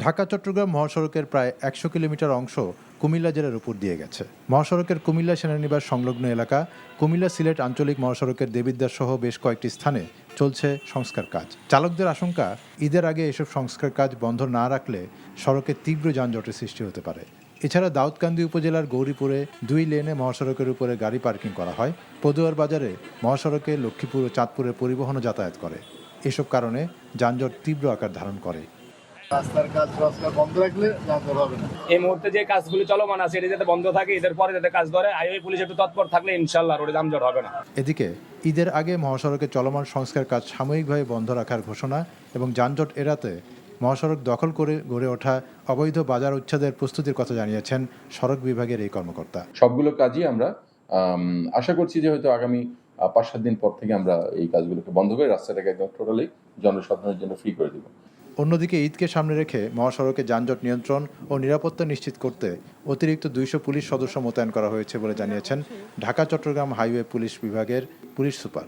ঢাকা চট্টগ্রাম মহাসড়কের প্রায় ১০০ কিলোমিটার অংশ কুমিল্লা জেলার উপর দিয়ে গেছে। মহাসড়কের কুমিল্লা সেনানিবাস সংলগ্ন এলাকা, কুমিল্লা সিলেট আঞ্চলিক মহাসড়কের দেবিদ্বার সহ বেশ কয়েকটি স্থানে চলছে সংস্কার কাজ। চালকদের আশঙ্কা, ঈদের আগে এসব সংস্কার কাজ বন্ধ না রাখলে সড়কে তীব্র যানজটের সৃষ্টি হতে পারে। এছাড়া দাউদকান্দি উপজেলার গৌরীপুরে ২ লেনে মহাসড়কের উপরে গাড়ি পার্কিং করা হয়। পদুয়ার বাজারে মহাসড়কে লক্ষ্মীপুর ও চাঁদপুরের পরিবহনও যাতায়াত করে। এসব কারণে যানজট তীব্র আকার ধারণ করে। রাস্তার কাজ বন্ধ রাখলে যানজট হবে না। এই মুহূর্তে যে কাজগুলো চলমান আছে এটা যাতে বন্ধ থাকে, ঈদের পরে যাতে কাজ ধরে, হাইওয়ে পুলিশ একটু তৎপর থাকলে ইনশাল্লাহ রোডে যানজট হবে না। এদিকে ঈদের আগে মহাসড়কে চলমান সংস্কার কাজ সাময়িকভাবে বন্ধ রাখার ঘোষণা এবং যানজট এড়াতে মহাসড়ক দখল করে গড়ে ওঠা অবৈধ বাজার উচ্ছেদের প্রস্তুতির কথা জানিয়েছেন সড়ক বিভাগের এই কর্মকর্তা। সবগুলো কাজই আমরা আশা করছি যে হয়তো আগামী ৫-৭ দিন পর থেকে আমরা এই কাজগুলোকে বন্ধ করে রাস্তাটাকে একদম টোটালি জনসাধারণের জন্য ফ্রি করে দেব। অন্যদিকে ঈদকে সামনে রেখে মহাসড়কে যানজট নিয়ন্ত্রণ ও নিরাপত্তা নিশ্চিত করতে অতিরিক্ত ২০০ পুলিশ সদস্য মোতায়েন করা হয়েছে বলে জানিয়েছেন ঢাকা চট্টগ্রাম হাইওয়ে পুলিশ বিভাগের পুলিশ সুপার।